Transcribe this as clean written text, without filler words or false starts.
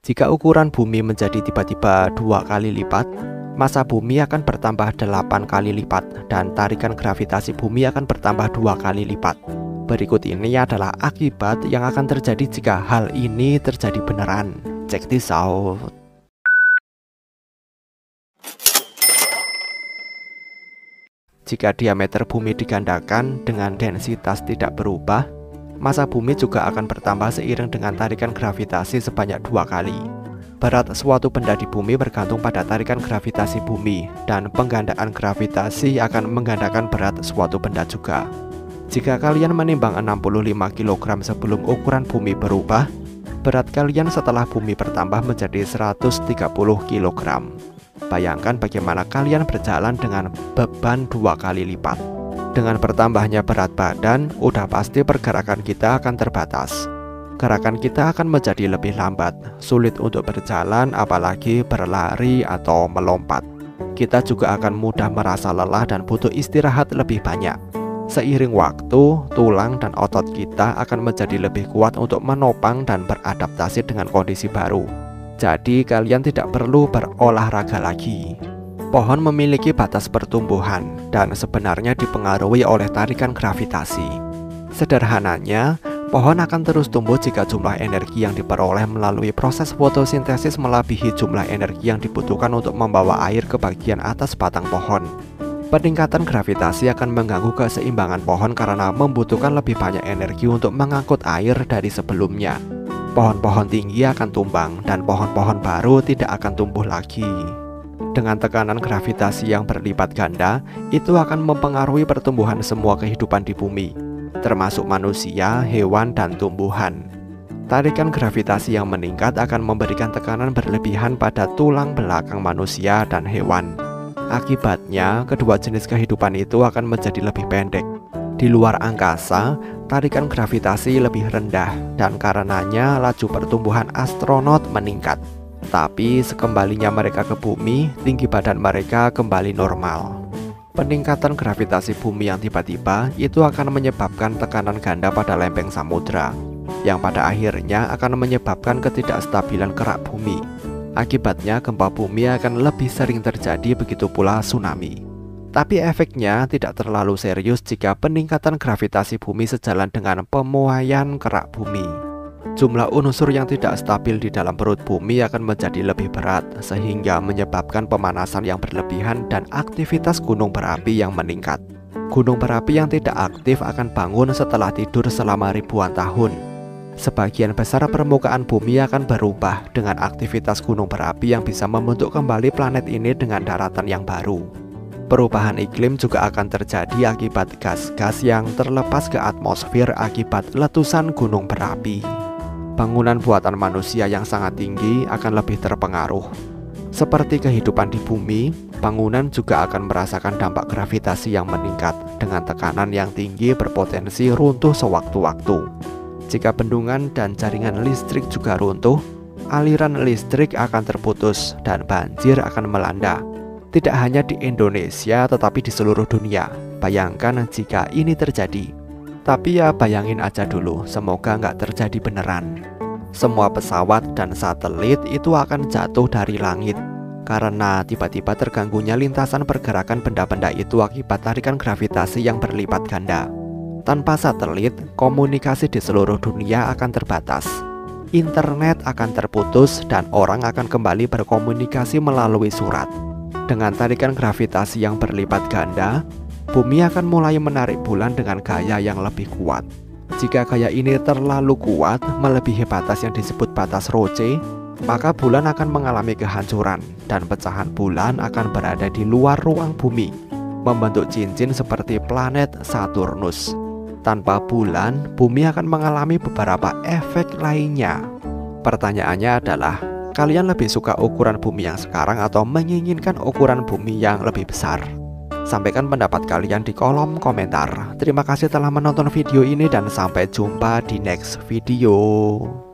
Jika ukuran bumi menjadi tiba-tiba 2 kali lipat, massa bumi akan bertambah 8 kali lipat dan tarikan gravitasi bumi akan bertambah 2 kali lipat. Berikut ini adalah akibat yang akan terjadi jika hal ini terjadi beneran. Check this out. Jika diameter bumi digandakan dengan densitas tidak berubah, massa bumi juga akan bertambah seiring dengan tarikan gravitasi sebanyak 2 kali. Berat suatu benda di bumi bergantung pada tarikan gravitasi bumi, dan penggandaan gravitasi akan menggandakan berat suatu benda juga. Jika kalian menimbang 65 kg sebelum ukuran bumi berubah, berat kalian setelah bumi bertambah menjadi 130 kg. Bayangkan bagaimana kalian berjalan dengan beban 2 kali lipat. Dengan bertambahnya berat badan, udah pasti pergerakan kita akan terbatas. Gerakan kita akan menjadi lebih lambat, sulit untuk berjalan, apalagi berlari atau melompat. Kita juga akan mudah merasa lelah dan butuh istirahat lebih banyak. Seiring waktu, tulang dan otot kita akan menjadi lebih kuat untuk menopang dan beradaptasi dengan kondisi baru. Jadi kalian tidak perlu berolahraga lagi. Pohon memiliki batas pertumbuhan dan sebenarnya dipengaruhi oleh tarikan gravitasi. Sederhananya, pohon akan terus tumbuh jika jumlah energi yang diperoleh melalui proses fotosintesis melebihi jumlah energi yang dibutuhkan untuk membawa air ke bagian atas batang pohon. Peningkatan gravitasi akan mengganggu keseimbangan pohon karena membutuhkan lebih banyak energi untuk mengangkut air dari sebelumnya. Pohon-pohon tinggi akan tumbang dan pohon-pohon baru tidak akan tumbuh lagi. Dengan tekanan gravitasi yang berlipat ganda, itu akan mempengaruhi pertumbuhan semua kehidupan di bumi, termasuk manusia, hewan, dan tumbuhan. Tarikan gravitasi yang meningkat akan memberikan tekanan berlebihan pada tulang belakang manusia dan hewan. Akibatnya, kedua jenis kehidupan itu akan menjadi lebih pendek. Di luar angkasa, tarikan gravitasi lebih rendah dan karenanya laju pertumbuhan astronot meningkat. Tapi sekembalinya mereka ke bumi, tinggi badan mereka kembali normal. Peningkatan gravitasi bumi yang tiba-tiba itu akan menyebabkan tekanan ganda pada lempeng samudra, yang pada akhirnya akan menyebabkan ketidakstabilan kerak bumi. Akibatnya gempa bumi akan lebih sering terjadi, begitu pula tsunami. Tapi efeknya tidak terlalu serius jika peningkatan gravitasi bumi sejalan dengan pemuaian kerak bumi. Jumlah unsur yang tidak stabil di dalam perut bumi akan menjadi lebih berat, sehingga menyebabkan pemanasan yang berlebihan dan aktivitas gunung berapi yang meningkat. Gunung berapi yang tidak aktif akan bangun setelah tidur selama ribuan tahun. Sebagian besar permukaan bumi akan berubah dengan aktivitas gunung berapi yang bisa membentuk kembali planet ini dengan daratan yang baru. Perubahan iklim juga akan terjadi akibat gas-gas yang terlepas ke atmosfer akibat letusan gunung berapi. Bangunan buatan manusia yang sangat tinggi akan lebih terpengaruh. Seperti kehidupan di bumi, bangunan juga akan merasakan dampak gravitasi yang meningkat dengan tekanan yang tinggi berpotensi runtuh sewaktu-waktu. Jika bendungan dan jaringan listrik juga runtuh, aliran listrik akan terputus dan banjir akan melanda. Tidak hanya di Indonesia tetapi di seluruh dunia. Bayangkan jika ini terjadi. Tapi ya bayangin aja dulu, semoga nggak terjadi beneran. Semua pesawat dan satelit itu akan jatuh dari langit karena tiba-tiba terganggunya lintasan pergerakan benda-benda itu akibat tarikan gravitasi yang berlipat ganda. Tanpa satelit, komunikasi di seluruh dunia akan terbatas. Internet akan terputus dan orang akan kembali berkomunikasi melalui surat. Dengan tarikan gravitasi yang berlipat ganda, bumi akan mulai menarik bulan dengan gaya yang lebih kuat. Jika gaya ini terlalu kuat, melebihi batas yang disebut batas Roche, maka bulan akan mengalami kehancuran dan pecahan bulan akan berada di luar ruang bumi, membentuk cincin seperti planet Saturnus. Tanpa bulan, bumi akan mengalami beberapa efek lainnya. Pertanyaannya adalah, kalian lebih suka ukuran bumi yang sekarang atau menginginkan ukuran bumi yang lebih besar? Sampaikan pendapat kalian di kolom komentar. Terima kasih telah menonton video ini dan sampai jumpa di next video.